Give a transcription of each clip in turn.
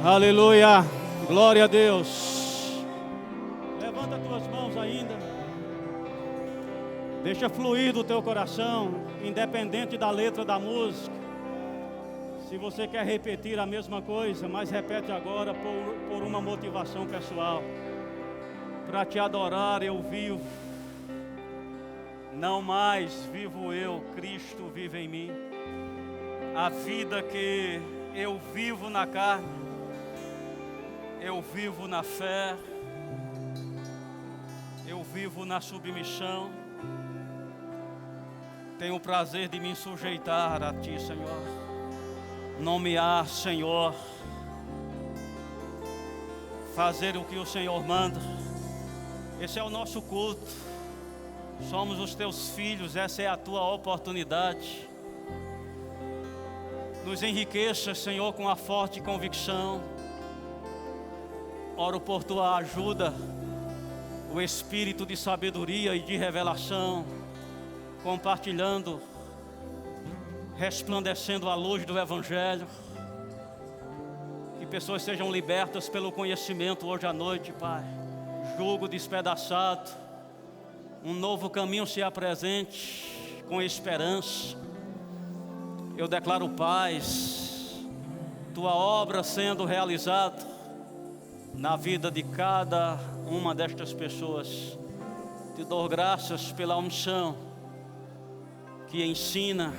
Aleluia, glória a Deus. Levanta as tuas mãos ainda. Deixa fluir do teu coração, independente da letra da música. Se você quer repetir a mesma coisa, mas repete agora por uma motivação pessoal. Para te adorar eu vivo. Não mais vivo eu, Cristo vive em mim. A vida que eu vivo na carne, eu vivo na fé, eu vivo na submissão. Tenho o prazer de me sujeitar a Ti, Senhor. Nomear, Senhor. Fazer o que o Senhor manda. Esse é o nosso culto. Somos os Teus filhos, essa é a Tua oportunidade. Nos enriqueça, Senhor, com a forte convicção. Oro por Tua ajuda, o espírito de sabedoria e de revelação, compartilhando, resplandecendo a luz do Evangelho. Que pessoas sejam libertas pelo conhecimento hoje à noite, Pai. Jugo despedaçado, um novo caminho se apresente com esperança. Eu declaro paz, Tua obra sendo realizada na vida de cada uma destas pessoas. Te dou graças pela unção que ensina,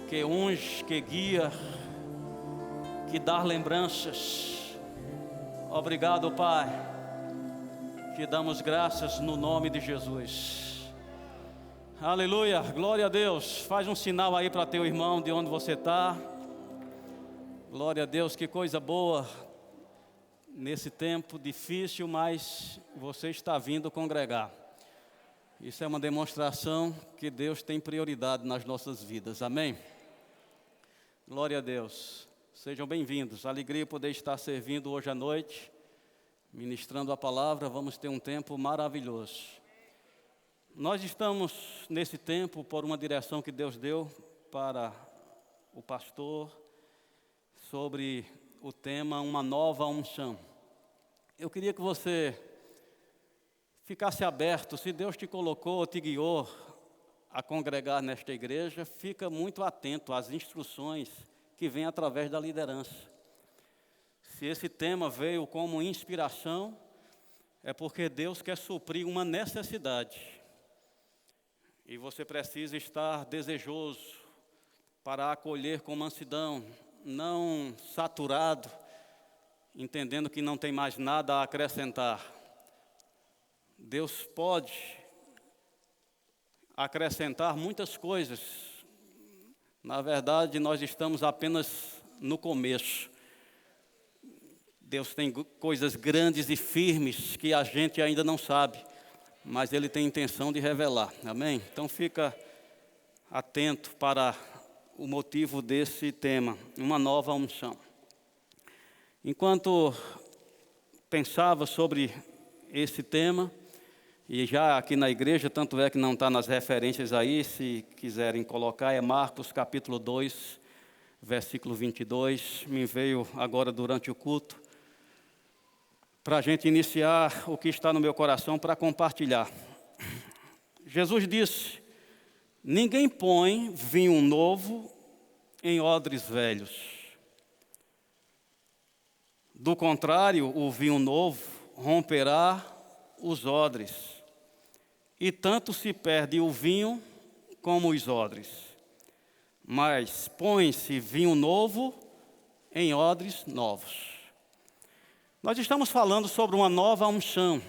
que unge, que guia, que dá lembranças. Obrigado, Pai. Te damos graças no nome de Jesus. Aleluia, glória a Deus. Faz um sinal aí para teu irmão de onde você está. Glória a Deus, que coisa boa. Nesse tempo difícil, mas você está vindo congregar. Isso é uma demonstração que Deus tem prioridade nas nossas vidas, amém? Glória a Deus. Sejam bem-vindos. Alegria poder estar servindo hoje à noite, ministrando a palavra. Vamos ter um tempo maravilhoso. Nós estamos nesse tempo por uma direção que Deus deu para o pastor sobre o tema Uma Nova Unção. Eu queria que você ficasse aberto. Se Deus te colocou, te guiou a congregar nesta igreja, fica muito atento às instruções que vêm através da liderança. Se esse tema veio como inspiração, é porque Deus quer suprir uma necessidade. E você precisa estar desejoso para acolher com mansidão, não saturado, entendendo que não tem mais nada a acrescentar. Deus pode acrescentar muitas coisas. Na verdade, nós estamos apenas no começo. Deus tem coisas grandes e firmes que a gente ainda não sabe, mas Ele tem intenção de revelar, amém? Então fica atento para o motivo desse tema, uma nova unção. Enquanto pensava sobre esse tema, e já aqui na igreja, tanto é que não está nas referências aí, se quiserem colocar, é Marcos capítulo 2, versículo 22, me veio agora durante o culto, para a gente iniciar o que está no meu coração para compartilhar. Jesus disse: ninguém põe vinho novo em odres velhos. Do contrário, o vinho novo romperá os odres, e tanto se perde o vinho como os odres. Mas põe-se vinho novo em odres novos. Nós estamos falando sobre uma nova unção.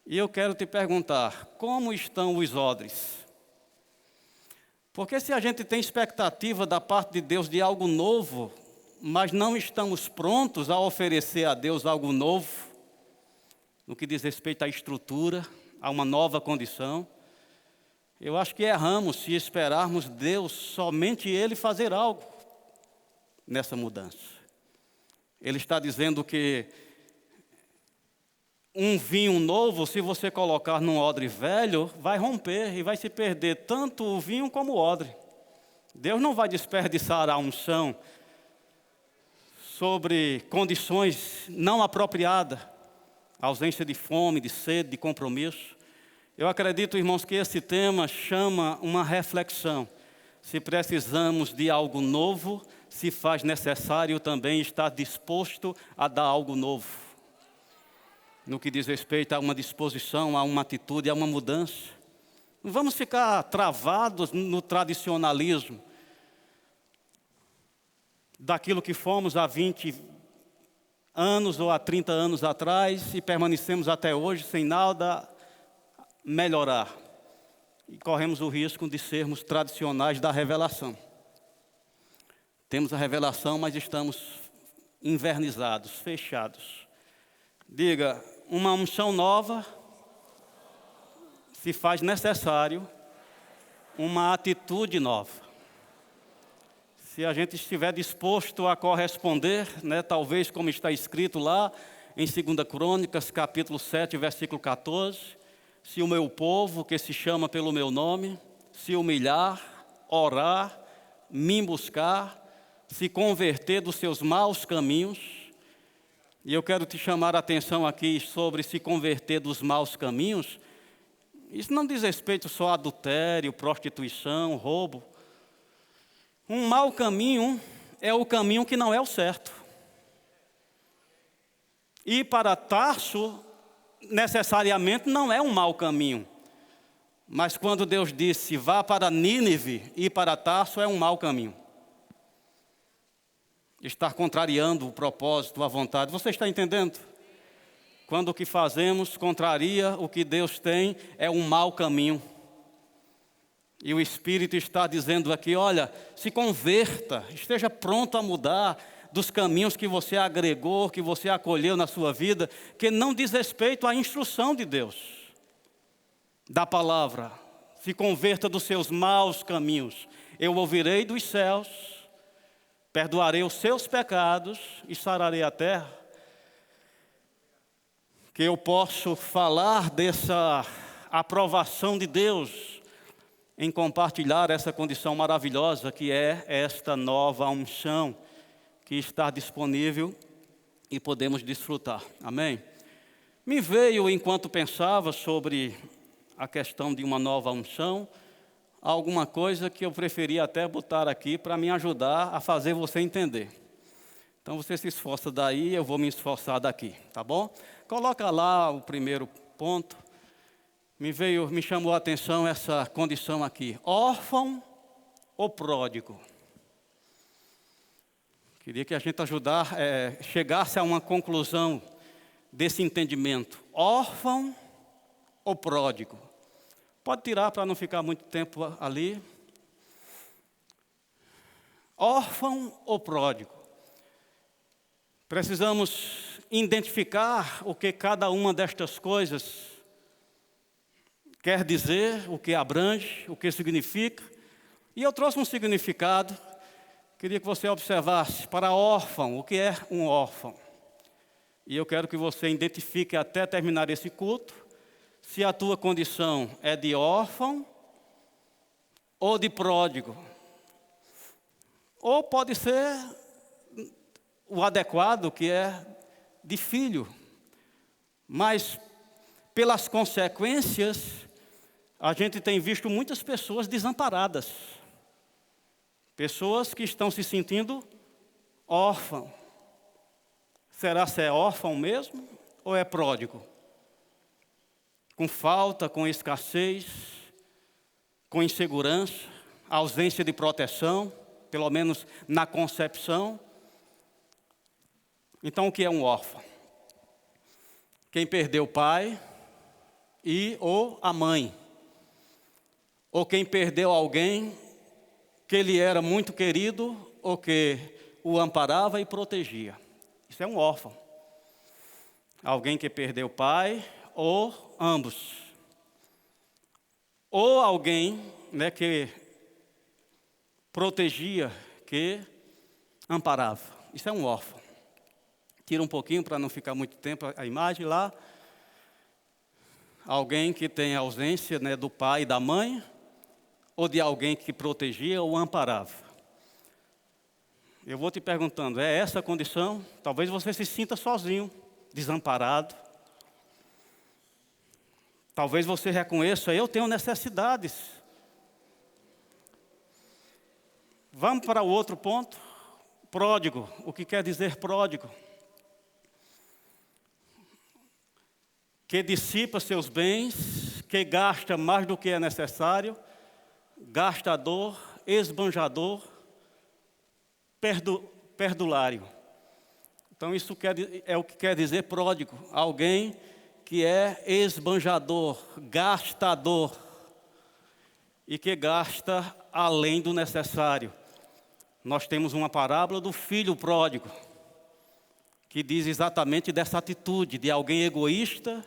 E eu quero te perguntar, como estão os odres? Porque se a gente tem expectativa da parte de Deus de algo novo, mas não estamos prontos a oferecer a Deus algo novo, no que diz respeito à estrutura, a uma nova condição, eu acho que erramos se esperarmos Deus, somente Ele, fazer algo nessa mudança. Ele está dizendo que um vinho novo, se você colocar num odre velho, vai romper e vai se perder tanto o vinho como o odre. Deus não vai desperdiçar a unção sobre condições não apropriadas, ausência de fome, de sede, de compromisso. Eu acredito, irmãos, que esse tema chama uma reflexão. Se precisamos de algo novo, se faz necessário também estar disposto a dar algo novo. No que diz respeito a uma disposição, a uma atitude, a uma mudança. Não vamos ficar travados no tradicionalismo daquilo que fomos há 20 anos ou há 30 anos atrás e permanecemos até hoje sem nada melhorar. E corremos o risco de sermos tradicionais da revelação. Temos a revelação, mas estamos envernizados, fechados. Diga, uma unção nova se faz necessário uma atitude nova. Se a gente estiver disposto a corresponder, talvez como está escrito lá em 2 Crônicas, capítulo 7, versículo 14, se o meu povo, que se chama pelo meu nome, se humilhar, orar, me buscar, se converter dos seus maus caminhos, e eu quero te chamar a atenção aqui sobre se converter dos maus caminhos. Isso não diz respeito só a adultério, prostituição, roubo. Um mau caminho é o caminho que não é o certo. Ir para Tarso, necessariamente, não é um mau caminho. Mas quando Deus disse, vá para Nínive, ir para Tarso é um mau caminho. Estar contrariando o propósito, a vontade. Você está entendendo? Quando o que fazemos contraria o que Deus tem, é um mau caminho. E o Espírito está dizendo aqui, olha, se converta, esteja pronto a mudar dos caminhos que você agregou, que você acolheu na sua vida, que não diz respeito à instrução de Deus, da palavra. Se converta dos seus maus caminhos. Eu ouvirei dos céus, perdoarei os seus pecados e sararei a terra. Que eu posso falar dessa aprovação de Deus em compartilhar essa condição maravilhosa que é esta nova unção que está disponível e podemos desfrutar. Amém? Me veio, enquanto pensava sobre a questão de uma nova unção, alguma coisa que eu preferia até botar aqui para me ajudar a fazer você entender. Então você se esforça daí, eu vou me esforçar daqui, tá bom? Coloca lá o primeiro ponto. Me chamou a atenção essa condição aqui. Órfão ou pródigo? Queria que a gente chegasse a uma conclusão desse entendimento. Órfão ou pródigo? Pode tirar para não ficar muito tempo ali. Órfão ou pródigo? Precisamos identificar o que cada uma destas coisas quer dizer, o que abrange, o que significa. E eu trouxe um significado, queria que você observasse, para órfão, o que é um órfão. E eu quero que você identifique até terminar esse culto, se a tua condição é de órfão ou de pródigo. Ou pode ser o adequado, que é de filho. Mas, pelas consequências, a gente tem visto muitas pessoas desamparadas. Pessoas que estão se sentindo órfãos. Será se é órfão mesmo ou é pródigo? Com falta, com escassez, com insegurança, ausência de proteção, pelo menos na concepção. Então o que é um órfão? Quem perdeu o pai ou a mãe. Ou quem perdeu alguém que lhe era muito querido ou que o amparava e protegia. Isso é um órfão. Alguém que perdeu o pai ou ambos. Ou alguém que protegia, que amparava. Isso é um órfão. Tira um pouquinho para não ficar muito tempo a imagem lá. Alguém que tem ausência do pai e da mãe, ou de alguém que protegia ou amparava. Eu vou te perguntando, é essa a condição? Talvez você se sinta sozinho, desamparado. Talvez você reconheça, eu tenho necessidades. Vamos para o outro ponto. Pródigo. O que quer dizer pródigo? Que dissipa seus bens, que gasta mais do que é necessário, gastador, esbanjador, perdulário. Então isso é o que quer dizer pródigo. Alguém que é esbanjador, gastador e que gasta além do necessário. Nós temos uma parábola do filho pródigo, que diz exatamente dessa atitude de alguém egoísta,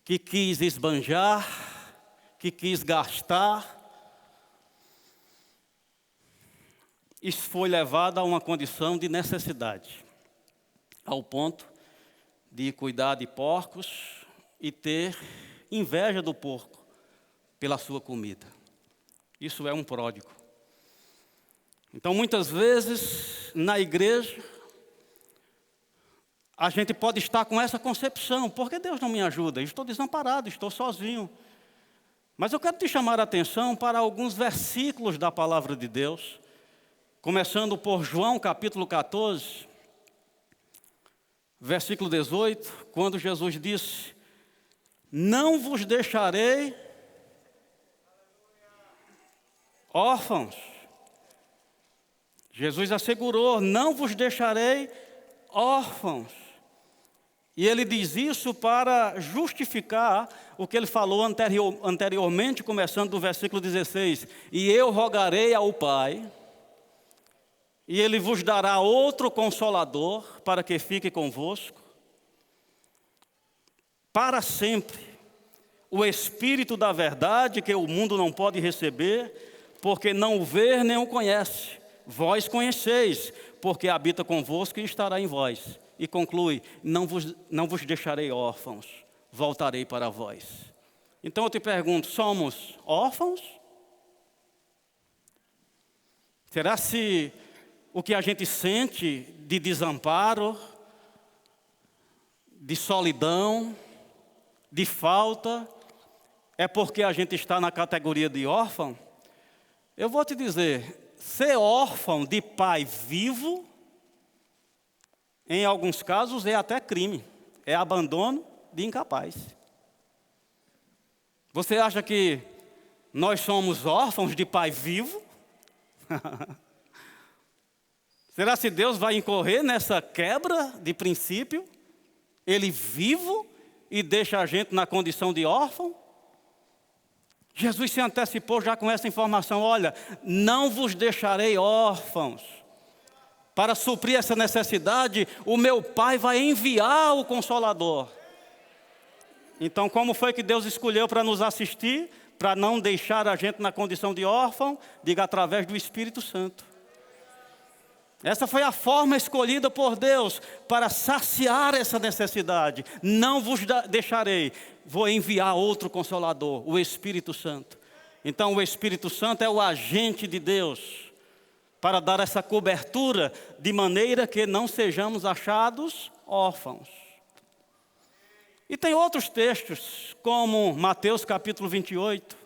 que quis esbanjar, que quis gastar. Isso foi levado a uma condição de necessidade, ao ponto de cuidar de porcos e ter inveja do porco pela sua comida. Isso é um pródigo. Então, muitas vezes, na igreja, a gente pode estar com essa concepção: por que Deus não me ajuda? Eu estou desamparado, estou sozinho. Mas eu quero te chamar a atenção para alguns versículos da palavra de Deus, começando por João capítulo 14, versículo 18, quando Jesus disse: não vos deixarei órfãos. Jesus assegurou: não vos deixarei órfãos. E ele diz isso para justificar o que ele falou anteriormente, começando do versículo 16. E eu rogarei ao Pai, e Ele vos dará outro Consolador, para que fique convosco para sempre, o Espírito da verdade, que o mundo não pode receber, porque não o vê nem o conhece. Vós conheceis, porque habita convosco e estará em vós. E conclui: não vos deixarei órfãos, voltarei para vós. Então eu te pergunto, somos órfãos? Será se o que a gente sente de desamparo, de solidão, de falta, é porque a gente está na categoria de órfão? Eu vou te dizer, ser órfão de pai vivo, em alguns casos é até crime, é abandono de incapaz. Você acha que nós somos órfãos de pai vivo? Será que Deus vai incorrer nessa quebra de princípio? Ele vivo e deixa a gente na condição de órfão? Jesus se antecipou já com essa informação: olha, não vos deixarei órfãos. Para suprir essa necessidade, o meu Pai vai enviar o Consolador. Então, como foi que Deus escolheu para nos assistir? Para não deixar a gente na condição de órfão? Diga: através do Espírito Santo. Essa foi a forma escolhida por Deus para saciar essa necessidade. Não vos deixarei, vou enviar outro Consolador, o Espírito Santo. Então o Espírito Santo é o agente de Deus para dar essa cobertura, de maneira que não sejamos achados órfãos. E tem outros textos, como Mateus capítulo 28,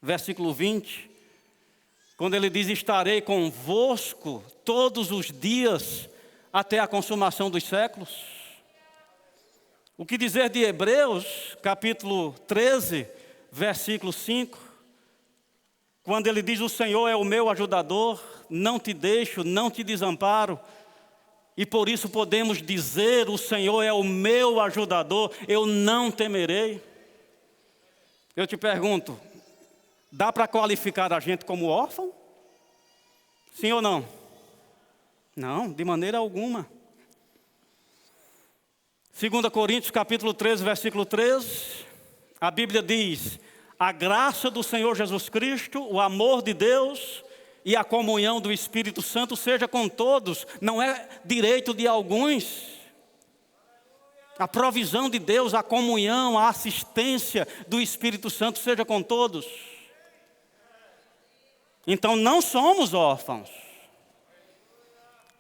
versículo 20, quando ele diz: estarei convosco todos os dias até a consumação dos séculos. O que dizer de Hebreus, capítulo 13, versículo 5, quando ele diz: o Senhor é o meu ajudador, não te deixo, não te desamparo. E por isso podemos dizer: o Senhor é o meu ajudador, eu não temerei. Eu te pergunto, dá para qualificar a gente como órfão? Sim ou não? Não, de maneira alguma. 2 Coríntios capítulo 13, versículo 13, a Bíblia diz: a graça do Senhor Jesus Cristo, o amor de Deus e a comunhão do Espírito Santo seja com todos. Não é direito de alguns. A provisão de Deus, a comunhão, a assistência do Espírito Santo seja com todos. Então não somos órfãos.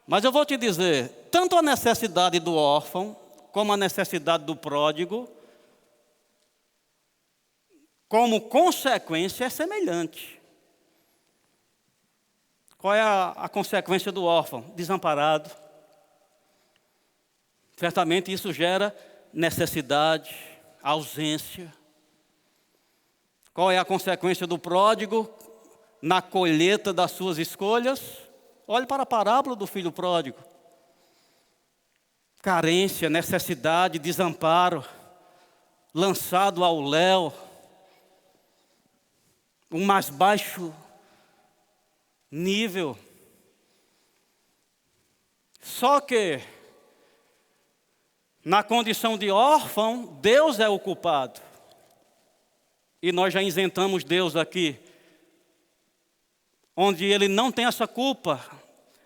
Mas eu vou te dizer, tanto a necessidade do órfão, como a necessidade do pródigo, como consequência é semelhante. Qual é a consequência do órfão? Desamparado. Certamente isso gera necessidade, ausência. Qual é a consequência do pródigo na colheita das suas escolhas? Olhe para a parábola do filho pródigo. Carência, necessidade, desamparo, lançado ao léu, o mais baixo nível. Só que, na condição de órfão, Deus é o culpado. E nós já isentamos Deus aqui, onde Ele não tem essa culpa.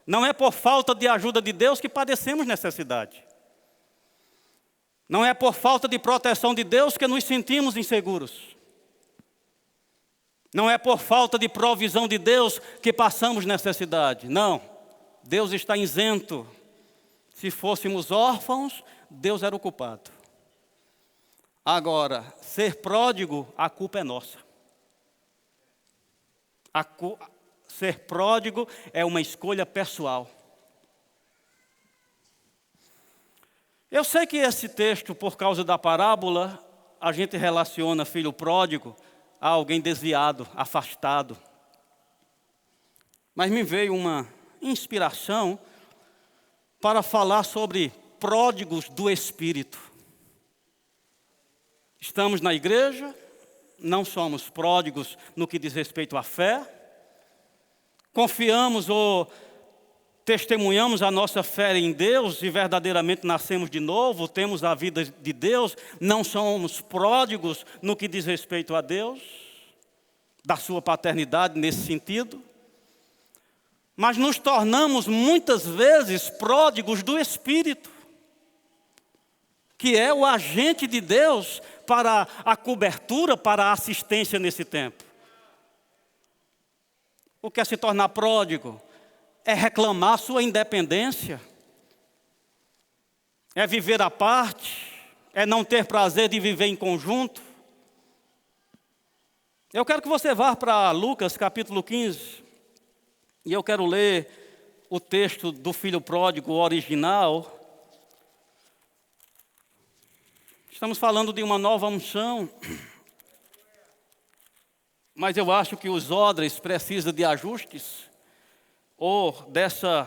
Não é por falta de ajuda de Deus que padecemos necessidade. Não é por falta de proteção de Deus que nos sentimos inseguros. Não é por falta de provisão de Deus que passamos necessidade. Não, Deus está isento. Se fôssemos órfãos, Deus era o culpado. Agora, ser pródigo, a culpa é nossa. Ser pródigo é uma escolha pessoal. Eu sei que esse texto, por causa da parábola, a gente relaciona filho pródigo a alguém desviado, afastado. Mas me veio uma inspiração para falar sobre pródigos do Espírito. Estamos na igreja, não somos pródigos no que diz respeito à fé, confiamos ou testemunhamos a nossa fé em Deus e verdadeiramente nascemos de novo, temos a vida de Deus, não somos pródigos no que diz respeito a Deus, da sua paternidade nesse sentido, mas nos tornamos muitas vezes pródigos do Espírito, que é o agente de Deus para a cobertura, para a assistência nesse tempo. O que é se tornar pródigo? É reclamar sua independência, é viver à parte, é não ter prazer de viver em conjunto. Eu quero que você vá para Lucas capítulo 15, e eu quero ler o texto do filho pródigo original. Estamos falando de uma nova unção, mas eu acho que os odres precisam de ajustes, ou dessa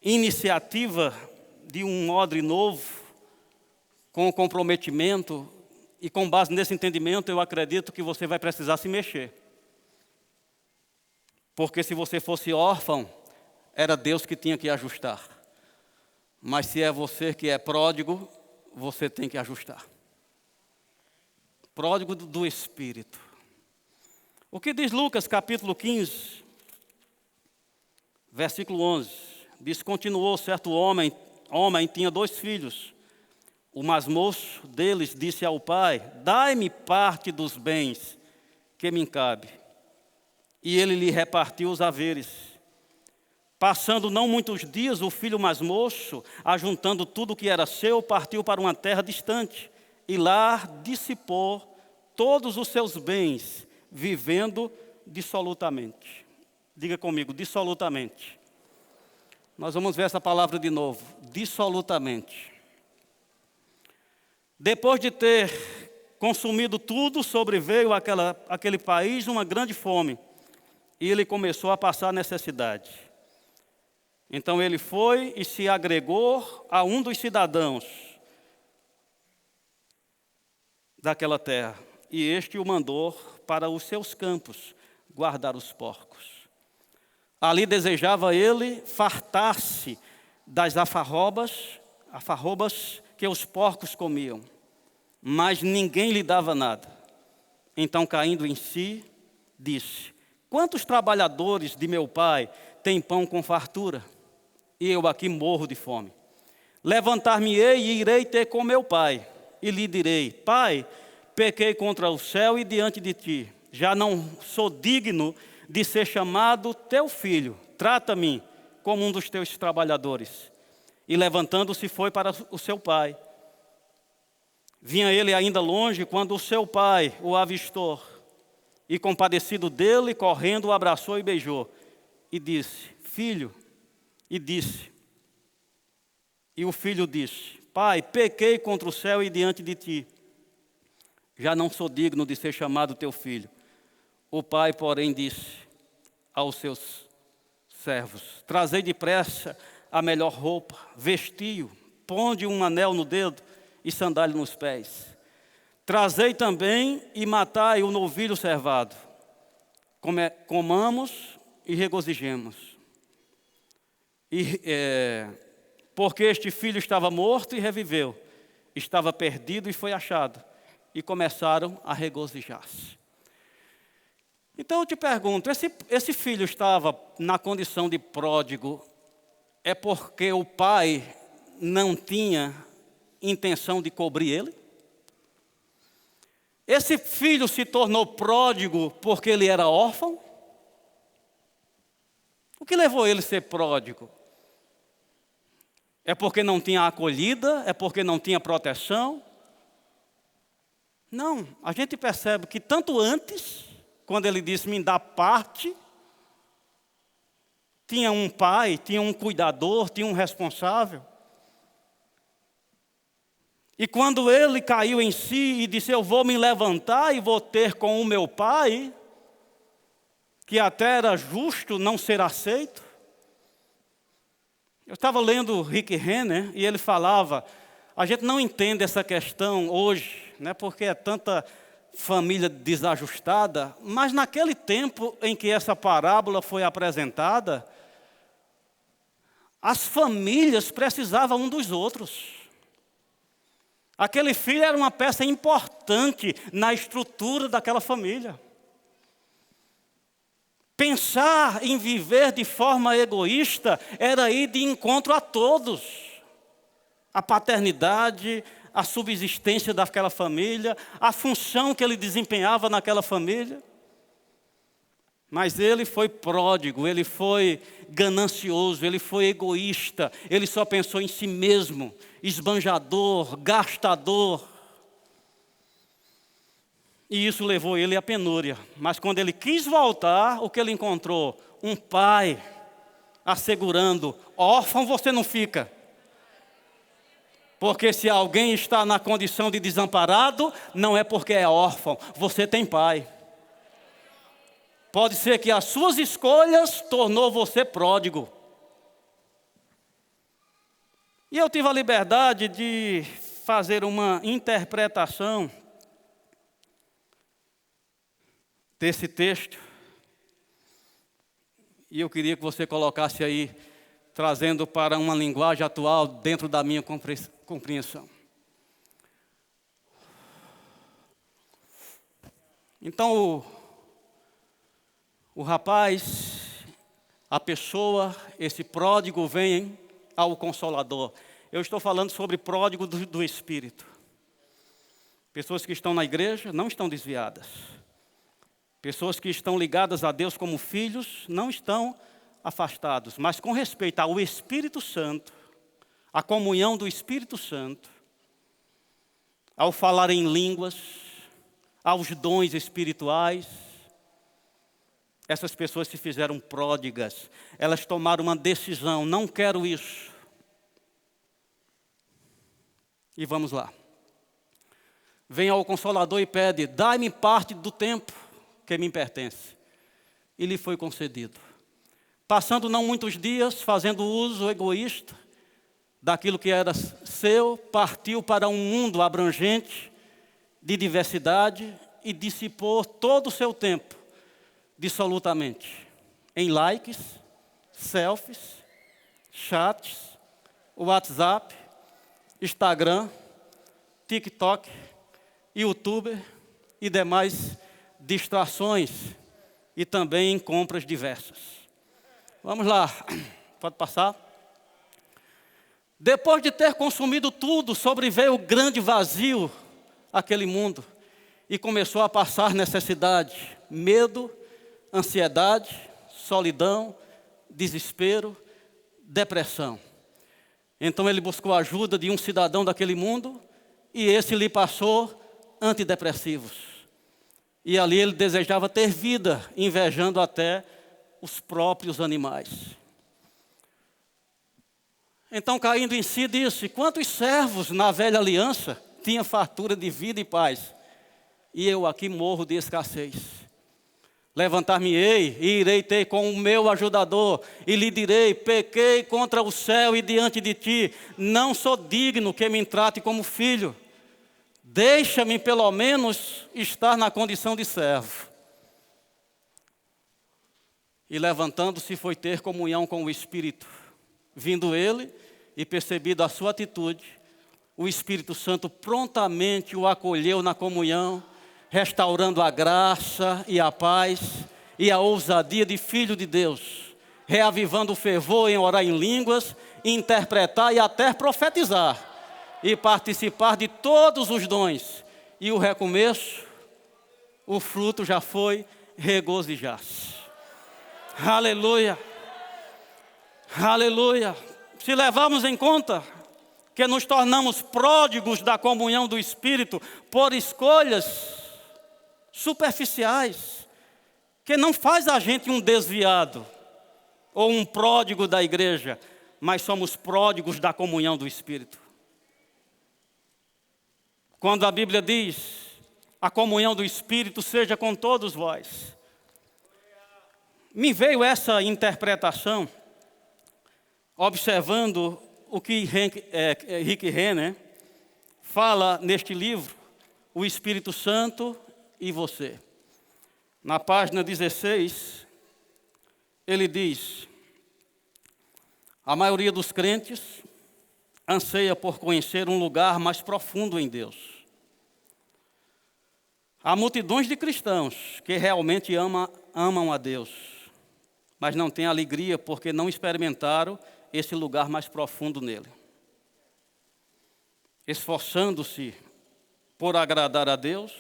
iniciativa de um odre novo, com comprometimento, e com base nesse entendimento eu acredito que você vai precisar se mexer. Porque se você fosse órfão, era Deus que tinha que ajustar. Mas se é você que é pródigo, você tem que ajustar. Pródigo do Espírito. O que diz Lucas capítulo 15, versículo 11? Diz: continuou certo homem tinha 2 filhos. O mais moço deles disse ao pai: dai-me parte dos bens que me cabe. E ele lhe repartiu os haveres. Passando não muitos dias, o filho mais moço, ajuntando tudo o que era seu, partiu para uma terra distante, e lá dissipou todos os seus bens, vivendo dissolutamente. Diga comigo, dissolutamente. Nós vamos ver essa palavra de novo, dissolutamente. Depois de ter consumido tudo, sobreveio àquele país uma grande fome, e ele começou a passar necessidade. Então ele foi e se agregou a um dos cidadãos daquela terra, e este o mandou para os seus campos guardar os porcos. Ali desejava ele fartar-se das alfarrobas que os porcos comiam, mas ninguém lhe dava nada. Então, caindo em si, disse: quantos trabalhadores de meu pai têm pão com fartura, e eu aqui morro de fome? Levantar-me-ei e irei ter com meu pai, e lhe direi: pai, pequei contra o céu e diante de ti, já não sou digno de ser chamado teu filho. Trata-me como um dos teus trabalhadores. E levantando-se foi para o seu pai. Vinha ele ainda longe quando o seu pai o avistou. E compadecido dele, correndo, o abraçou e beijou. E disse, filho, e disse. E o filho disse, pai, pequei contra o céu e diante de ti. Já não sou digno de ser chamado teu filho. O pai, porém, disse aos seus servos, trazei depressa a melhor roupa, vestiu, ponde um anel no dedo e sandália nos pés. Trazei também e matai o novilho cevado. Comamos e regozijemos. Porque este filho estava morto e reviveu, estava perdido e foi achado. E começaram a regozijar-se. Então eu te pergunto, esse filho estava na condição de pródigo, é porque o pai não tinha intenção de cobrir ele? Esse filho se tornou pródigo porque ele era órfão? O que levou ele a ser pródigo? É porque não tinha acolhida? É porque não tinha proteção? Não, a gente percebe que tanto antes, quando ele disse, me dá parte, tinha um pai, tinha um cuidador, tinha um responsável. E quando ele caiu em si e disse, eu vou me levantar e vou ter com o meu pai, que até era justo não ser aceito. Eu estava lendo Rick Renner e ele falava, a gente não entende essa questão hoje, né, porque é tanta família desajustada, mas naquele tempo em que essa parábola foi apresentada, as famílias precisavam um dos outros. Aquele filho era uma peça importante na estrutura daquela família. Pensar em viver de forma egoísta era ir de encontro a todos. A paternidade, a subsistência daquela família, a função que ele desempenhava naquela família. Mas ele foi pródigo, ele foi ganancioso, ele foi egoísta, ele só pensou em si mesmo, esbanjador, gastador. E isso levou ele à penúria. Mas quando ele quis voltar, o que ele encontrou? Um pai assegurando, órfão você não fica. Porque se alguém está na condição de desamparado, não é porque é órfão, você tem pai. Pode ser que as suas escolhas tornou você pródigo. E eu tive a liberdade de fazer uma interpretação desse texto. E eu queria que você colocasse aí, trazendo para uma linguagem atual dentro da minha compreensão. Então, o rapaz, a pessoa, esse pródigo vem ao Consolador. Eu estou falando sobre pródigo do Espírito. Pessoas que estão na igreja não estão desviadas. Pessoas que estão ligadas a Deus como filhos não estão afastados. Mas com respeito ao Espírito Santo, a comunhão do Espírito Santo, ao falar em línguas, aos dons espirituais, essas pessoas se fizeram pródigas. Elas tomaram uma decisão, não quero isso. E vamos lá. Vem ao Consolador e pede, dai-me parte do tempo que me pertence. E lhe foi concedido. Passando não muitos dias, fazendo uso egoísta daquilo que era seu, partiu para um mundo abrangente de diversidade e dissipou todo o seu tempo, dissolutamente, em likes, selfies, chats, WhatsApp, Instagram, TikTok, YouTube e demais distrações e também em compras diversas. Vamos lá, pode passar. Depois de ter consumido tudo, sobreveio o grande vazio àquele mundo e começou a passar necessidade, medo, ansiedade, solidão, desespero, depressão. Então ele buscou a ajuda de um cidadão daquele mundo e esse lhe passou antidepressivos. E ali ele desejava ter vida, invejando até os próprios animais. Então, caindo em si, disse: quantos servos na velha aliança tinham fartura de vida e paz, e eu aqui morro de escassez. Levantar-me-ei e irei ter com o meu ajudador, e lhe direi: pequei contra o céu e diante de ti, não sou digno que me trate como filho. Deixa-me pelo menos estar na condição de servo. E levantando-se foi ter comunhão com o Espírito. Vindo ele e percebido a sua atitude, o Espírito Santo prontamente o acolheu na comunhão, restaurando a graça e a paz e a ousadia de filho de Deus, reavivando o fervor em orar em línguas, interpretar e até profetizar, e participar de todos os dons. E o recomeço, o fruto já foi regozijar-se. Aleluia! Aleluia! Se levarmos em conta que nos tornamos pródigos da comunhão do Espírito por escolhas superficiais, que não faz a gente um desviado ou um pródigo da igreja, mas somos pródigos da comunhão do Espírito. Quando a Bíblia diz: a comunhão do Espírito seja com todos vós, me veio essa interpretação observando o que Rick Renner fala neste livro, O Espírito Santo e Você. Na página 16, ele diz: a maioria dos crentes anseia por conhecer um lugar mais profundo em Deus. Há multidões de cristãos que realmente amam a Deus, mas não têm alegria porque não experimentaram esse lugar mais profundo nele. Esforçando-se por agradar a Deus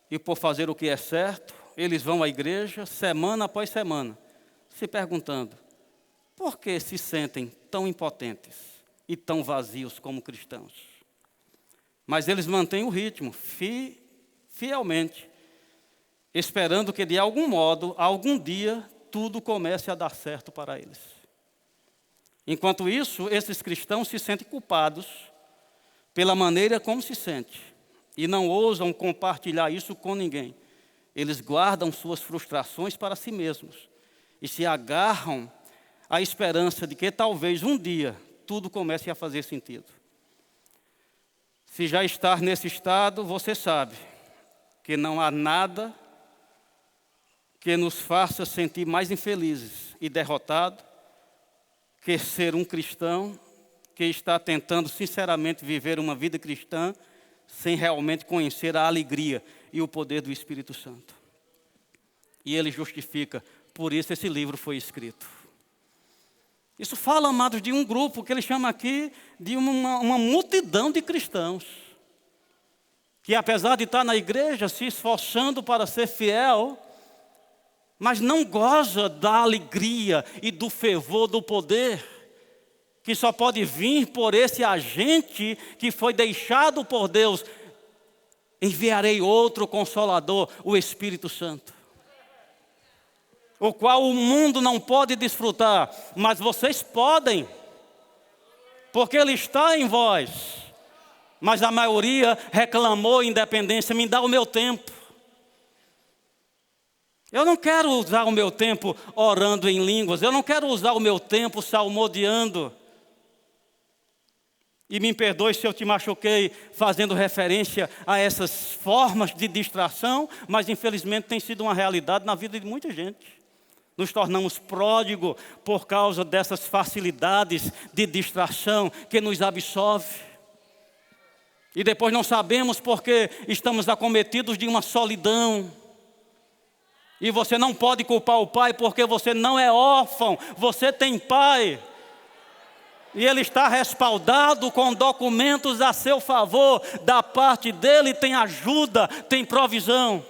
e por fazer o que é certo, eles vão à igreja semana após semana, se perguntando: por que se sentem tão impotentes e tão vazios como cristãos? Mas eles mantêm o ritmo fielmente, esperando que de algum modo, algum dia, tudo comece a dar certo para eles. Enquanto isso, esses cristãos se sentem culpados pela maneira como se sentem e não ousam compartilhar isso com ninguém. Eles guardam suas frustrações para si mesmos e se agarram à esperança de que talvez um dia tudo comece a fazer sentido. Se já está nesse estado, você sabe que não há nada que nos faça sentir mais infelizes e derrotados que ser um cristão que está tentando sinceramente viver uma vida cristã sem realmente conhecer a alegria e o poder do Espírito Santo. E ele justifica, por isso esse livro foi escrito. Isso fala, amados, de um grupo que ele chama aqui de uma multidão de cristãos, que apesar de estar na igreja se esforçando para ser fiel, mas não goza da alegria e do fervor do poder, que só pode vir por esse agente que foi deixado por Deus. Enviarei outro Consolador, o Espírito Santo, o qual o mundo não pode desfrutar, mas vocês podem, porque Ele está em vós. Mas a maioria reclamou independência. Me dá o meu tempo. Eu não quero usar o meu tempo orando em línguas. Eu não quero usar o meu tempo salmodiando. E me perdoe se eu te machuquei fazendo referência a essas formas de distração, mas infelizmente tem sido uma realidade na vida de muita gente. Nos tornamos pródigos por causa dessas facilidades de distração que nos absorve. E depois não sabemos porque estamos acometidos de uma solidão. E você não pode culpar o pai porque você não é órfão, você tem pai. E ele está respaldado com documentos a seu favor. Da parte dele tem ajuda, tem provisão.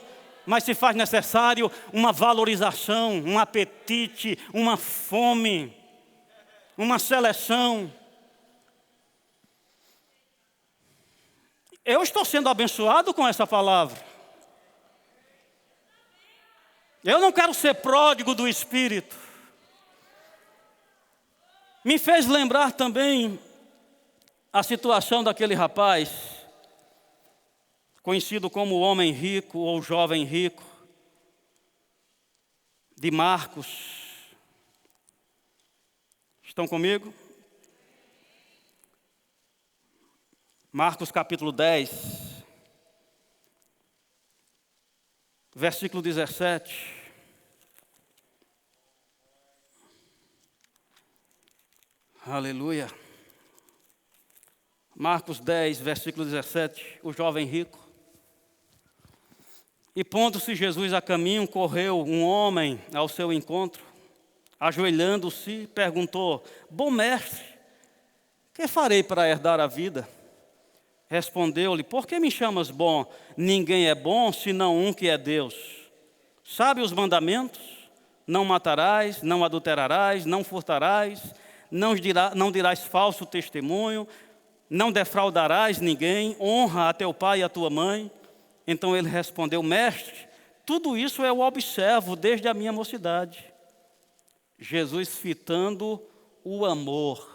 Mas se faz necessário uma valorização, um apetite, uma fome. uma seleção. Eu estou sendo abençoado com essa palavra. Eu não quero ser pródigo do Espírito. Me fez lembrar também a situação daquele rapaz, conhecido como o homem rico ou jovem rico, de Marcos. Estão comigo? Marcos capítulo 10, versículo 17. Aleluia. Marcos 10, versículo 17, o jovem rico. E pondo-se Jesus a caminho, correu um homem ao seu encontro, ajoelhando-se, perguntou: Bom mestre, que farei para herdar a vida? Respondeu-lhe: Por que me chamas bom? Ninguém é bom, senão um que é Deus. Sabe os mandamentos? Não matarás, não adulterarás, não furtarás, não dirás falso testemunho, não defraudarás ninguém, honra a teu pai e a tua mãe. Então ele respondeu: Mestre, tudo isso eu observo desde a minha mocidade. Jesus fitando o amor.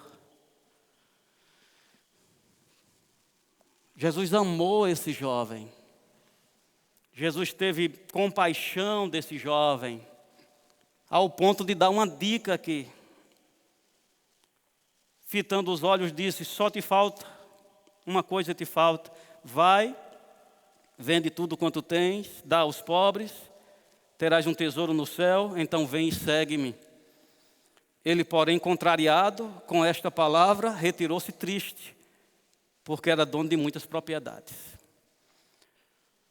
Jesus amou esse jovem. Jesus teve compaixão desse jovem, ao ponto de dar uma dica aqui. Fitando os olhos, disse: Só te falta, uma coisa te falta. Vai, vende tudo quanto tens, dá aos pobres, terás um tesouro no céu, então vem e segue-me. Ele, porém, contrariado com esta palavra, retirou-se triste, porque era dono de muitas propriedades.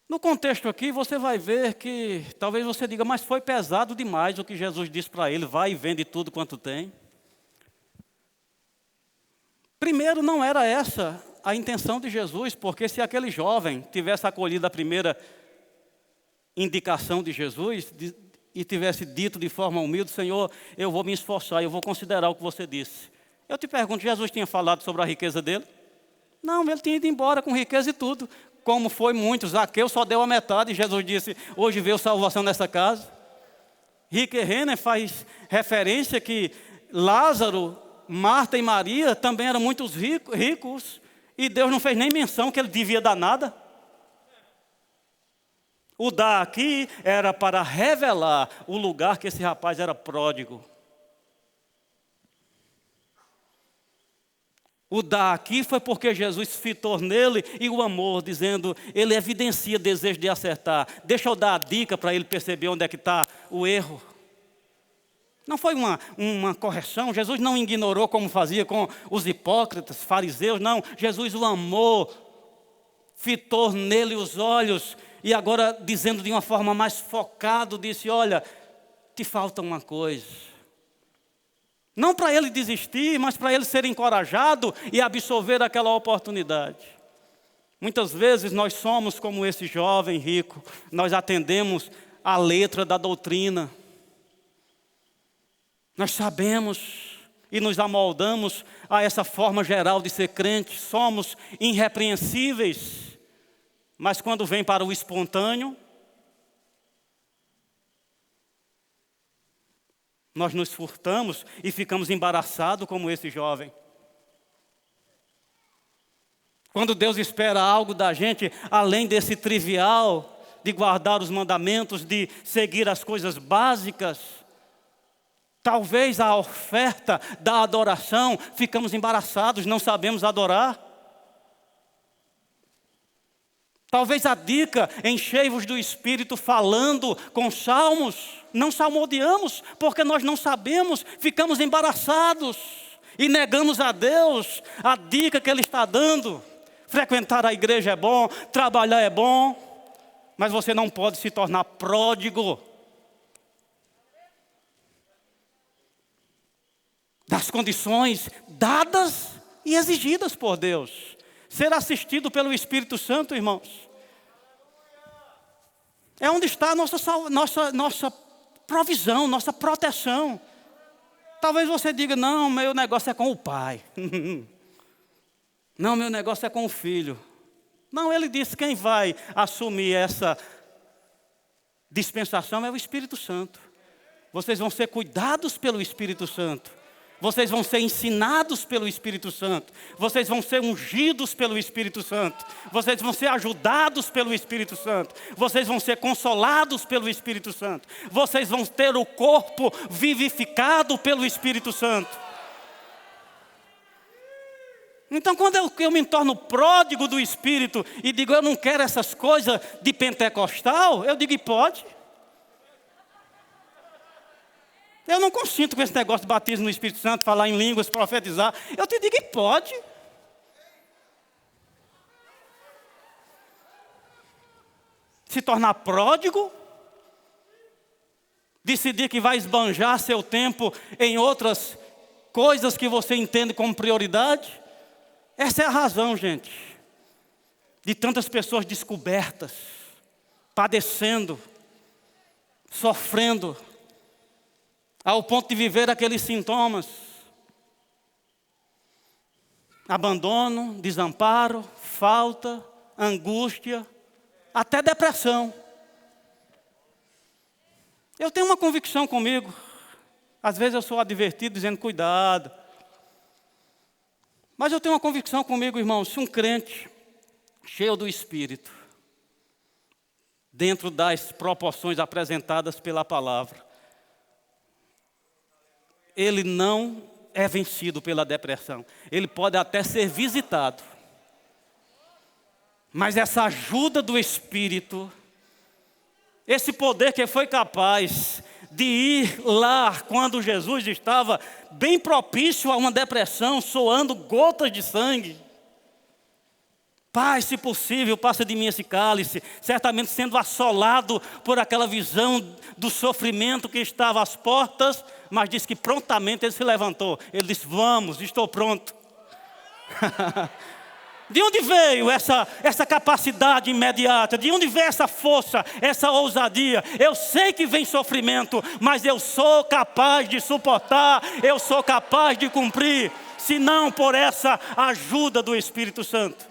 No contexto aqui, você vai ver que, talvez você diga, mas foi pesado demais o que Jesus disse para ele: vai e vende tudo quanto tem. Primeiro, não era essa a intenção de Jesus, porque se aquele jovem tivesse acolhido a primeira indicação de Jesus e tivesse dito de forma humilde: Senhor, eu vou me esforçar, eu vou considerar o que você disse. Eu te pergunto, Jesus tinha falado sobre a riqueza dele? Não, ele tinha ido embora com riqueza e tudo. Como foi muitos, Zaqueu só deu a metade, e Jesus disse: hoje veio salvação nessa casa. Rick Renner faz referência que Lázaro, Marta e Maria também eram muito ricos, e Deus não fez nem menção que ele devia dar nada. O dar aqui era para revelar o lugar que esse rapaz era pródigo. O dar aqui foi porque Jesus fitou nele e o amor, dizendo: ele evidencia desejo de acertar. Deixa eu dar a dica para ele perceber onde é que está o erro. Não foi uma correção. Jesus não ignorou como fazia com os hipócritas, fariseus. Não, Jesus o amou, fitou nele os olhos e agora, dizendo de uma forma mais focada, disse: olha, te falta uma coisa. Não para ele desistir, mas para ele ser encorajado e absorver aquela oportunidade. Muitas vezes nós somos como esse jovem rico, nós atendemos a letra da doutrina. Nós sabemos e nos amoldamos a essa forma geral de ser crente, somos irrepreensíveis, mas quando vem para o espontâneo, nós nos furtamos e ficamos embaraçados como esse jovem. Quando Deus espera algo da gente, além desse trivial, de guardar os mandamentos, de seguir as coisas básicas, talvez a oferta da adoração, ficamos embaraçados, não sabemos adorar. Talvez a dica, enchei-vos do Espírito falando com salmos, não salmodiamos, porque nós não sabemos, ficamos embaraçados e negamos a Deus a dica que Ele está dando. Frequentar a igreja é bom, trabalhar é bom, mas você não pode se tornar pródigo das condições dadas e exigidas por Deus. Ser assistido pelo Espírito Santo, irmãos, é onde está a nossa provisão, nossa proteção. Talvez você diga, não, meu negócio é com o pai. Não, meu negócio é com o filho. Não, ele disse, quem vai assumir essa dispensação é o Espírito Santo. Vocês vão ser cuidados pelo Espírito Santo. Vocês vão ser ensinados pelo Espírito Santo. Vocês vão ser ungidos pelo Espírito Santo. Vocês vão ser ajudados pelo Espírito Santo. Vocês vão ser consolados pelo Espírito Santo. Vocês vão ter o corpo vivificado pelo Espírito Santo. Então, quando eu me torno pródigo do Espírito e digo, eu não quero essas coisas de pentecostal, eu digo, e pode? Eu não consinto com esse negócio de batismo no Espírito Santo, falar em línguas, profetizar. Eu te digo que pode. Se tornar pródigo, decidir que vai esbanjar seu tempo em outras coisas que você entende como prioridade. Essa é a razão, gente, de tantas pessoas descobertas, padecendo, sofrendo, ao ponto de viver aqueles sintomas: abandono, desamparo, falta, angústia, até depressão. Eu tenho uma convicção comigo. Às vezes eu sou advertido dizendo, cuidado. Mas eu tenho uma convicção comigo, irmão, se um crente cheio do Espírito, dentro das proporções apresentadas pela palavra, ele não é vencido pela depressão. Ele pode até ser visitado. Mas essa ajuda do Espírito, esse poder que foi capaz de ir lá quando Jesus estava bem propício a uma depressão, soando gotas de sangue. Pai, se possível, passa de mim esse cálice, certamente sendo assolado por aquela visão do sofrimento que estava às portas, mas diz que prontamente ele se levantou. Ele disse, vamos, estou pronto. De onde veio essa capacidade imediata? De onde veio essa força, essa ousadia? Eu sei que vem sofrimento, mas eu sou capaz de suportar, eu sou capaz de cumprir, se não por essa ajuda do Espírito Santo.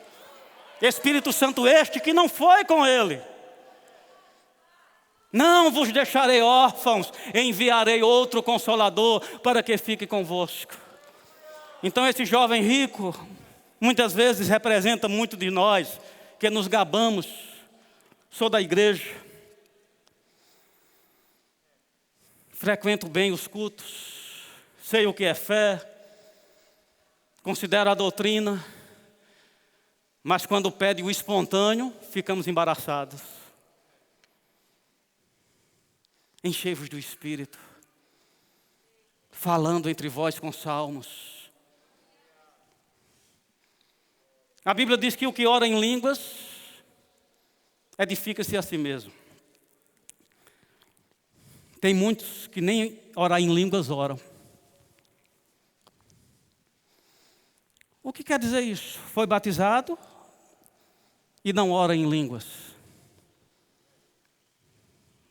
Espírito Santo este que não foi com ele. Não vos deixarei órfãos, enviarei outro Consolador para que fique convosco. Então esse jovem rico, muitas vezes representa muito de nós, que nos gabamos, sou da igreja, frequento bem os cultos, sei o que é fé, considero a doutrina, mas quando pede o espontâneo, ficamos embaraçados. Enchei-vos do Espírito, falando entre vós com salmos. A Bíblia diz que o que ora em línguas, edifica-se a si mesmo. Tem muitos que nem orar em línguas oram. O que quer dizer isso? Foi batizado e não ora em línguas.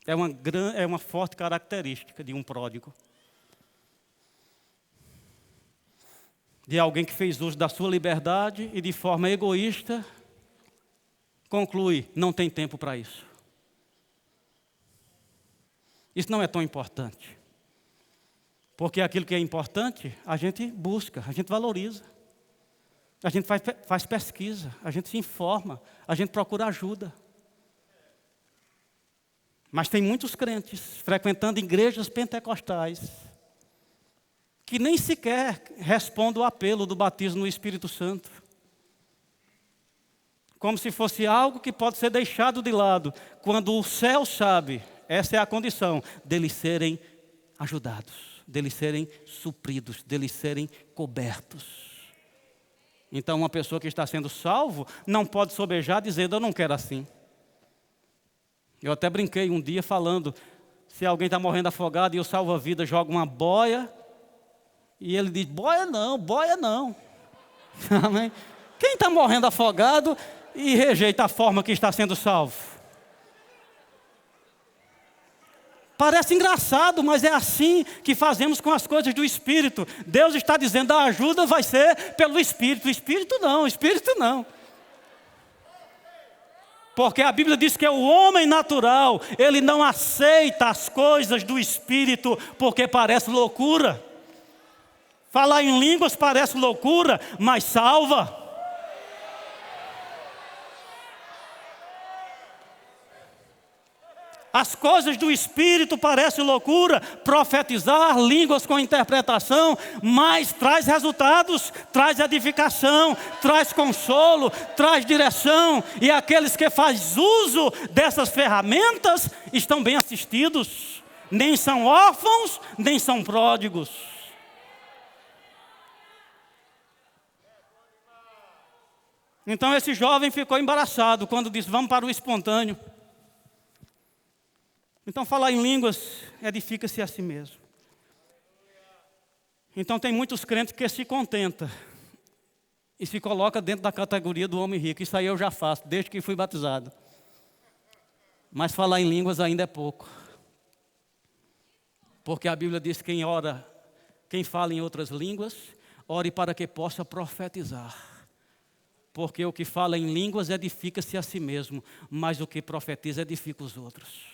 É uma forte característica de um pródigo. De alguém que fez uso da sua liberdade e de forma egoísta, conclui, não tem tempo para isso. Isso não é tão importante. Porque aquilo que é importante, a gente busca, a gente valoriza. A gente faz pesquisa, a gente se informa, a gente procura ajuda. Mas tem muitos crentes frequentando igrejas pentecostais que nem sequer respondem o apelo do batismo no Espírito Santo. Como se fosse algo que pode ser deixado de lado, quando o céu sabe, essa é a condição, deles serem ajudados, deles serem supridos, deles serem cobertos. Então uma pessoa que está sendo salvo não pode sobejar dizendo, eu não quero assim. Eu até brinquei um dia falando, se alguém está morrendo afogado e o salva-vida joga uma boia, e ele diz, boia não, boia não. Amém? Quem está morrendo afogado e rejeita a forma que está sendo salvo? Parece engraçado, mas é assim que fazemos com as coisas do Espírito. Deus está dizendo, a ajuda vai ser pelo Espírito. Espírito não. Porque a Bíblia diz que é o homem natural, ele não aceita as coisas do Espírito, porque parece loucura. Falar em línguas parece loucura, mas salva. As coisas do Espírito parecem loucura, profetizar, línguas com interpretação, mas traz resultados, traz edificação, traz consolo, traz direção. E aqueles que fazem uso dessas ferramentas estão bem assistidos. Nem são órfãos, nem são pródigos. Então esse jovem ficou embaraçado quando disse, vamos para o espontâneo. Então falar em línguas edifica-se a si mesmo. Então tem muitos crentes que se contentam e se coloca dentro da categoria do homem rico. Isso aí eu já faço, desde que fui batizado. Mas falar em línguas ainda é pouco. Porque a Bíblia diz que quem fala em outras línguas, ore para que possa profetizar. Porque o que fala em línguas edifica-se a si mesmo, mas o que profetiza edifica os outros.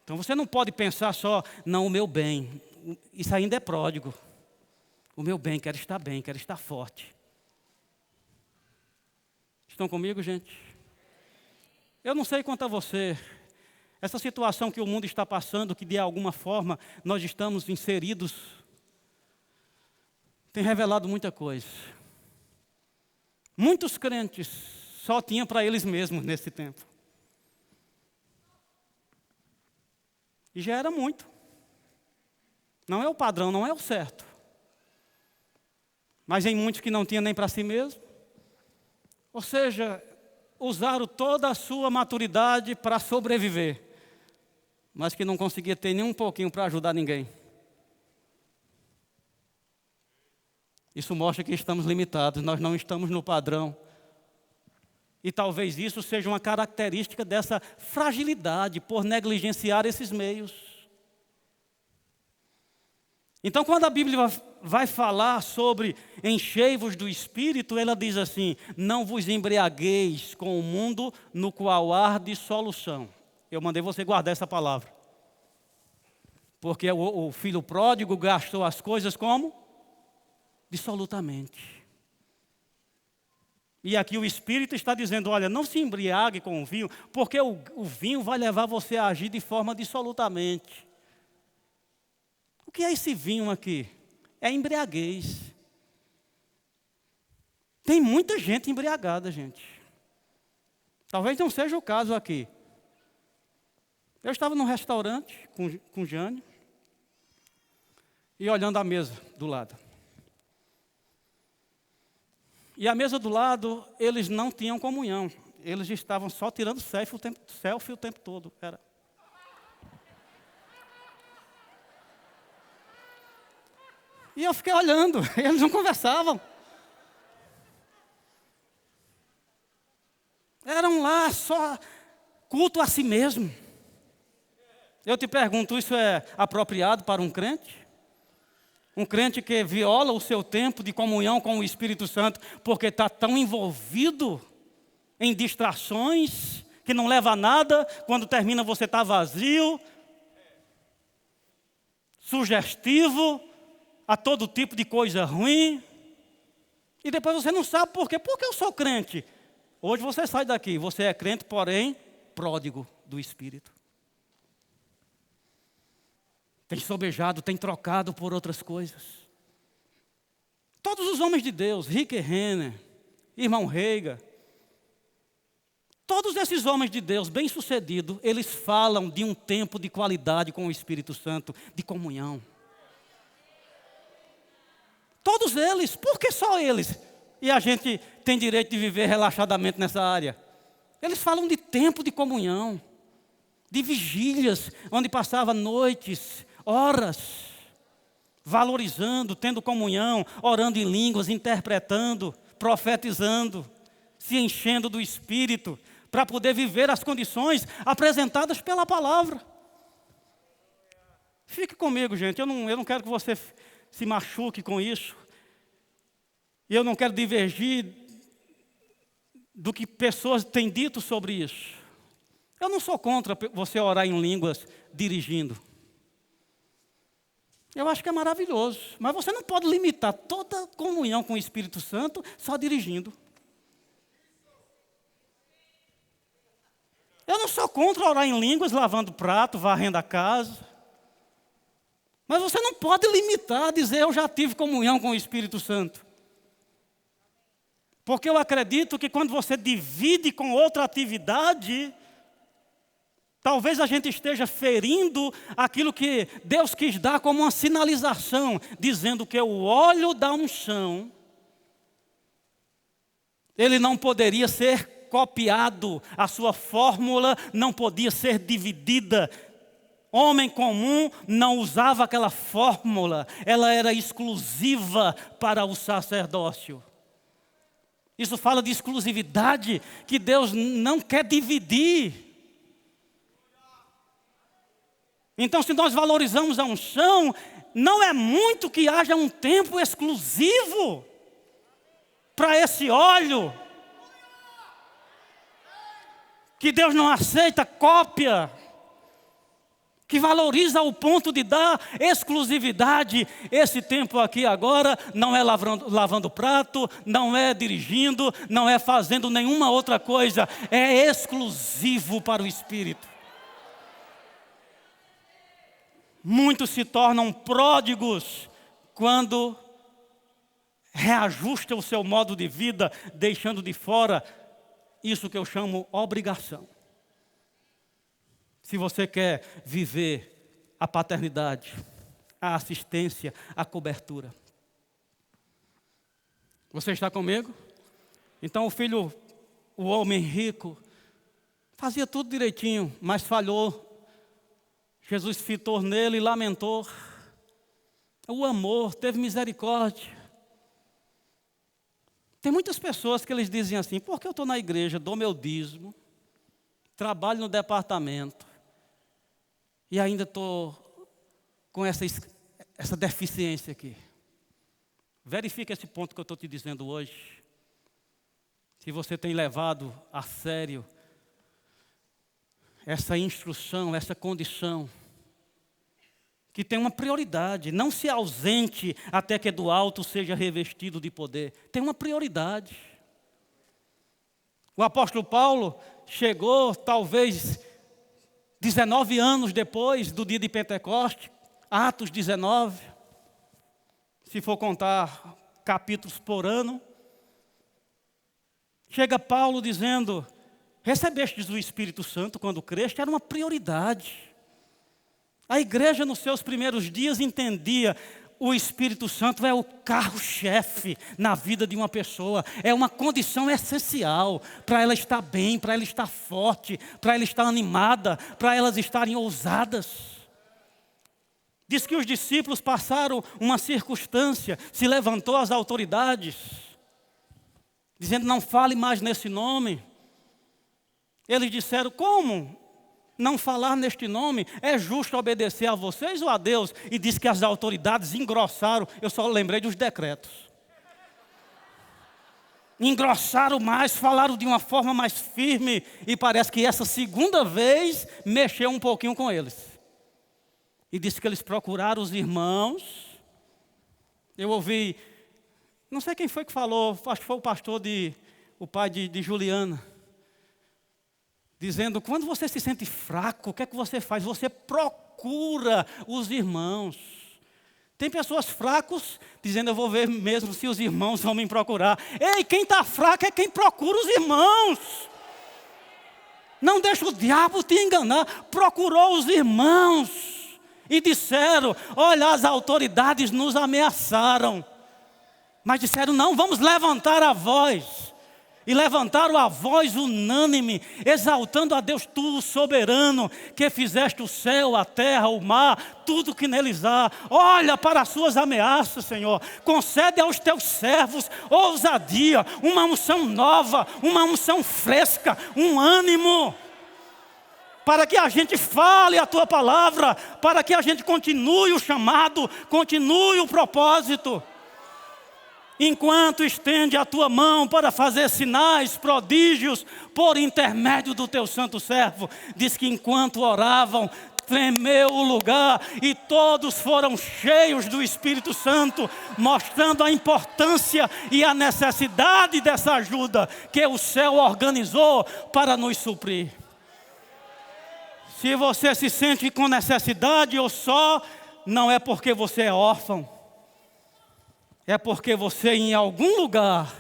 Então você não pode pensar só, não, o meu bem, isso ainda é pródigo. O meu bem, quero estar forte. Estão comigo, gente? Eu não sei quanto a você, essa situação que o mundo está passando, que de alguma forma nós estamos inseridos, tem revelado muita coisa. Muitos crentes só tinham para eles mesmos nesse tempo. E já era muito. Não é o padrão, não é o certo. Mas em muitos que não tinham nem para si mesmo. Ou seja, usaram toda a sua maturidade para sobreviver. Mas que não conseguia ter nem um pouquinho para ajudar ninguém. Isso mostra que estamos limitados, nós não estamos no padrão. E talvez isso seja uma característica dessa fragilidade por negligenciar esses meios. Então, quando a Bíblia vai falar sobre enchei-vos do Espírito, ela diz assim, não vos embriagueis com o mundo no qual há dissolução. Eu mandei você guardar essa palavra. Porque o filho pródigo gastou as coisas como? Dissolutamente. E aqui o Espírito está dizendo, olha, não se embriague com o vinho, porque o vinho vai levar você a agir de forma dissolutamente. O que é esse vinho aqui? É embriaguez. Tem muita gente embriagada, gente. Talvez não seja o caso aqui. Eu estava num restaurante com Jane e olhando a mesa do lado. E a mesa do lado, eles não tinham comunhão. Eles estavam só tirando selfie o tempo todo. E eu fiquei olhando, eles não conversavam. Eram lá só culto a si mesmo. Eu te pergunto, isso é apropriado para um crente? Um crente que viola o seu tempo de comunhão com o Espírito Santo porque está tão envolvido em distrações que não leva a nada, quando termina você está vazio, sugestivo a todo tipo de coisa ruim, e depois você não sabe por quê. Por que eu sou crente? Hoje você sai daqui, você é crente, porém pródigo do Espírito. Tem sobejado, tem trocado por outras coisas. Todos os homens de Deus, Rick Renner, irmão Reiga, todos esses homens de Deus bem-sucedidos, eles falam de um tempo de qualidade com o Espírito Santo, de comunhão. Todos eles, por que só eles? E a gente tem direito de viver relaxadamente nessa área. Eles falam de tempo de comunhão, de vigílias, onde passava noites, horas, valorizando, tendo comunhão, orando em línguas, interpretando, profetizando, se enchendo do Espírito, para poder viver as condições apresentadas pela palavra. Fique comigo, gente. Eu não quero que você se machuque com isso. E eu não quero divergir do que pessoas têm dito sobre isso. Eu não sou contra você orar em línguas dirigindo. Eu acho que é maravilhoso. Mas você não pode limitar toda comunhão com o Espírito Santo só dirigindo. Eu não sou contra orar em línguas, lavando prato, varrendo a casa. Mas você não pode limitar, dizer eu já tive comunhão com o Espírito Santo. Porque eu acredito que quando você divide com outra atividade, talvez a gente esteja ferindo aquilo que Deus quis dar como uma sinalização, dizendo que o óleo da unção, ele não poderia ser copiado, a sua fórmula não podia ser dividida. Homem comum não usava aquela fórmula, ela era exclusiva para o sacerdócio. Isso fala de exclusividade que Deus não quer dividir. Então, se nós valorizamos a unção, não é muito que haja um tempo exclusivo para esse óleo. Que Deus não aceita cópia, que valoriza ao ponto de dar exclusividade. Esse tempo aqui agora não é lavando prato, não é dirigindo, não é fazendo nenhuma outra coisa, é exclusivo para o Espírito. Muitos se tornam pródigos quando reajustam o seu modo de vida, deixando de fora isso que eu chamo obrigação. Se você quer viver a paternidade, a assistência, a cobertura. Você está comigo? Então o filho, o homem rico, fazia tudo direitinho, mas falhou. Jesus fitou nele e lamentou. O amor, teve misericórdia. Tem muitas pessoas que eles dizem assim, porque eu estou na igreja, dou meu dízimo, trabalho no departamento, e ainda estou com essa deficiência aqui. Verifique esse ponto que eu estou te dizendo hoje. Se você tem levado a sério essa instrução, essa condição, que tem uma prioridade, não se ausente até que do alto seja revestido de poder. Tem uma prioridade. O apóstolo Paulo chegou, talvez, 19 anos depois do dia de Pentecostes, Atos 19, se for contar capítulos por ano. Chega Paulo dizendo, recebestes o Espírito Santo quando creste, era uma prioridade. A igreja nos seus primeiros dias entendia, o Espírito Santo é o carro-chefe na vida de uma pessoa, é uma condição essencial para ela estar bem, para ela estar forte, para ela estar animada, para elas estarem ousadas. Diz que os discípulos passaram uma circunstância, se levantou as autoridades, dizendo não fale mais nesse nome. Eles disseram, como não falar neste nome? É justo obedecer a vocês ou a Deus? E diz que as autoridades engrossaram, eu só lembrei dos decretos. Engrossaram mais, falaram de uma forma mais firme, e parece que essa segunda vez mexeu um pouquinho com eles. E disse que eles procuraram os irmãos. Eu ouvi, não sei quem foi que falou, acho que foi o pai de Juliana, dizendo, quando você se sente fraco, o que é que você faz? Você procura os irmãos. Tem pessoas fracas dizendo, eu vou ver mesmo se os irmãos vão me procurar. Ei, quem está fraco é quem procura os irmãos. Não deixa o diabo te enganar. Procurou os irmãos e disseram, olha, as autoridades nos ameaçaram. Mas disseram, não, vamos levantar a voz. E levantaram a voz unânime, exaltando a Deus, tu soberano, que fizeste o céu, a terra, o mar, tudo que neles há. Olha para as suas ameaças, Senhor. Concede aos teus servos ousadia, uma unção nova, uma unção fresca, um ânimo. para que a gente fale a tua palavra, para que a gente continue o chamado, continue o propósito. Enquanto estende a tua mão para fazer sinais, prodígios, por intermédio do teu santo servo. Diz que enquanto oravam, tremeu o lugar e todos foram cheios do Espírito Santo, mostrando a importância e a necessidade dessa ajuda que o céu organizou para nos suprir. Se você se sente com necessidade ou só, não é porque você é órfão. É porque você em algum lugar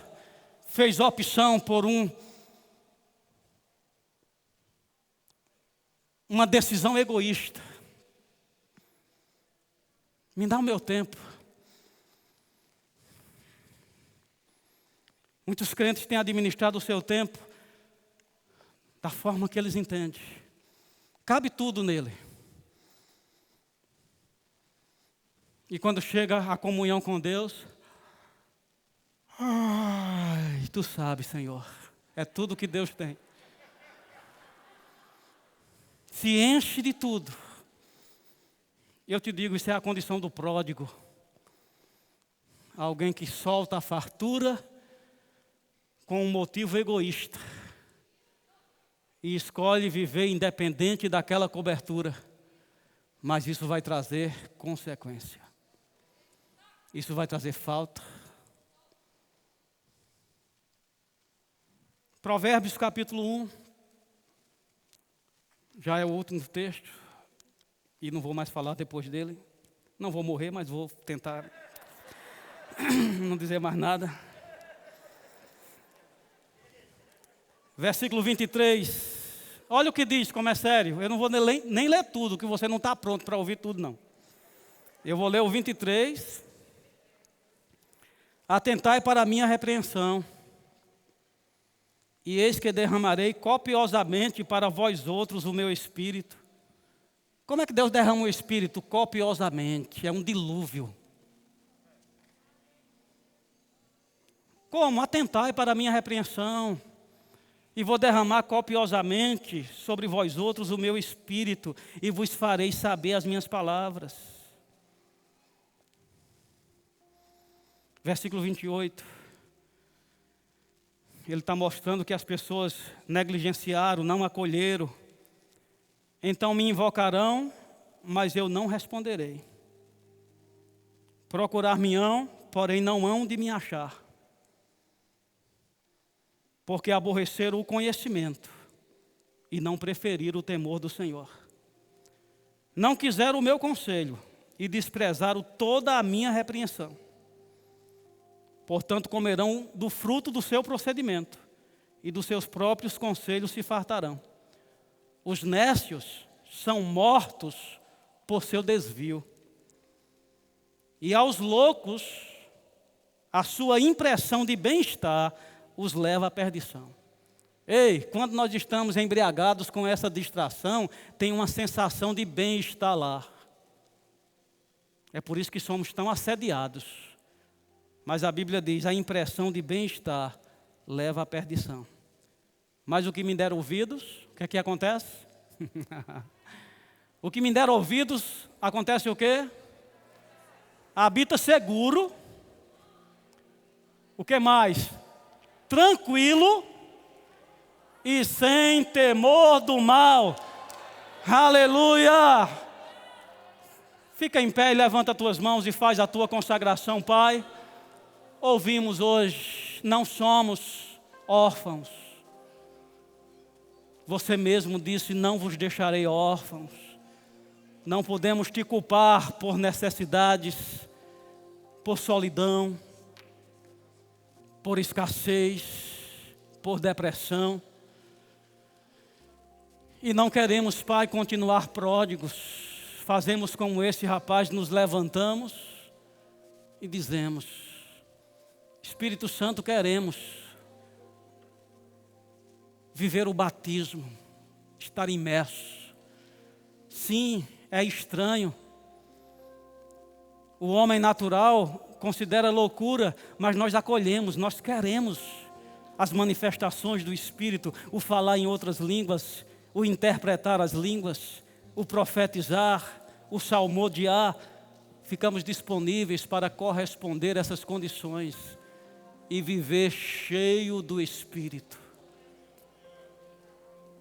fez opção por uma decisão egoísta. Me dá o meu tempo. Muitos crentes têm administrado o seu tempo da forma que eles entendem. Cabe tudo nele. E quando chega a comunhão com Deus, ai, tu sabes, Senhor, é tudo que Deus tem. Se enche de tudo. Eu te digo, isso é a condição do pródigo. Alguém que solta a fartura com um motivo egoísta e escolhe viver independente daquela cobertura. Mas isso vai trazer consequência. Isso vai trazer falta. Provérbios capítulo 1. Já é o último texto. E não vou mais falar depois dele. Não vou morrer, mas vou tentar não dizer mais nada. Versículo 23. Olha o que diz, como é sério. Eu não vou nem ler tudo, que você não está pronto para ouvir tudo, não. Eu vou ler o 23. Atentai para a minha repreensão. E eis que derramarei copiosamente para vós outros o meu espírito. Como é que Deus derrama o espírito? Copiosamente. É um dilúvio. Como? Atentai para a minha repreensão. E vou derramar copiosamente sobre vós outros o meu espírito. E vos farei saber as minhas palavras. Versículo 28. Ele está mostrando que as pessoas negligenciaram, não acolheram. Então me invocarão, mas eu não responderei. Procurar-me-ão, porém não hão de me achar. Porque aborreceram o conhecimento e não preferiram o temor do Senhor. Não quiseram o meu conselho e desprezaram toda a minha repreensão. Portanto, comerão do fruto do seu procedimento, e dos seus próprios conselhos se fartarão. Os nécios são mortos por seu desvio. E aos loucos, a sua impressão de bem-estar os leva à perdição. Ei, quando nós estamos embriagados com essa distração, tem uma sensação de bem-estar lá. É por isso que somos tão assediados. Mas a Bíblia diz, a impressão de bem-estar leva à perdição. Mas o que me der ouvidos, o que é que acontece? O que me der ouvidos, acontece o quê? Habita seguro. O que mais? Tranquilo e sem temor do mal. Aleluia! Fica em pé e levanta as tuas mãos e faz a tua consagração, Pai. Ouvimos hoje, não somos órfãos. Você mesmo disse, não vos deixarei órfãos. Não podemos te culpar por necessidades, por solidão, por escassez, por depressão. E não queremos, Pai, continuar pródigos. Fazemos como esse rapaz, nos levantamos e dizemos, Espírito Santo, queremos viver o batismo, estar imerso. Sim, é estranho. O homem natural considera loucura, mas nós acolhemos, nós queremos as manifestações do Espírito, o falar em outras línguas, o interpretar as línguas, o profetizar, o salmodiar, ficamos disponíveis para corresponder a essas condições e viver cheio do Espírito.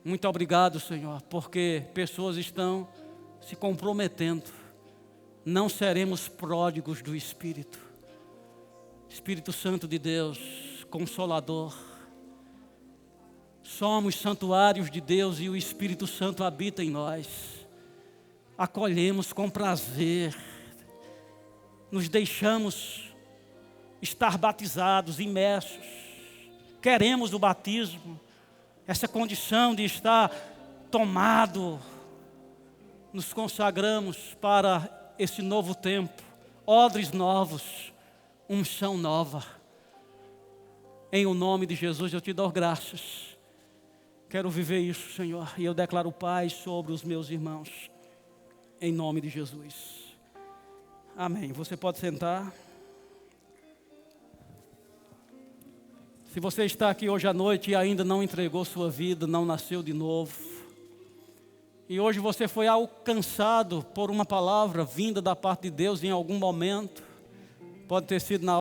Muito obrigado, Senhor, porque pessoas estão se comprometendo. Não seremos pródigos do Espírito. Espírito Santo de Deus, Consolador. Somos santuários de Deus e o Espírito Santo habita em nós. Acolhemos com prazer. Nos deixamos estar batizados, imersos. Queremos o batismo, essa condição de estar tomado. Nos consagramos para esse novo tempo, odres novos, unção nova. Em o nome de Jesus eu te dou graças. Quero viver isso, Senhor, e eu declaro paz sobre os meus irmãos. Em nome de Jesus. Amém. Você pode sentar. Se você está aqui hoje à noite e ainda não entregou sua vida, não nasceu de novo, e hoje você foi alcançado por uma palavra vinda da parte de Deus em algum momento, pode ter sido na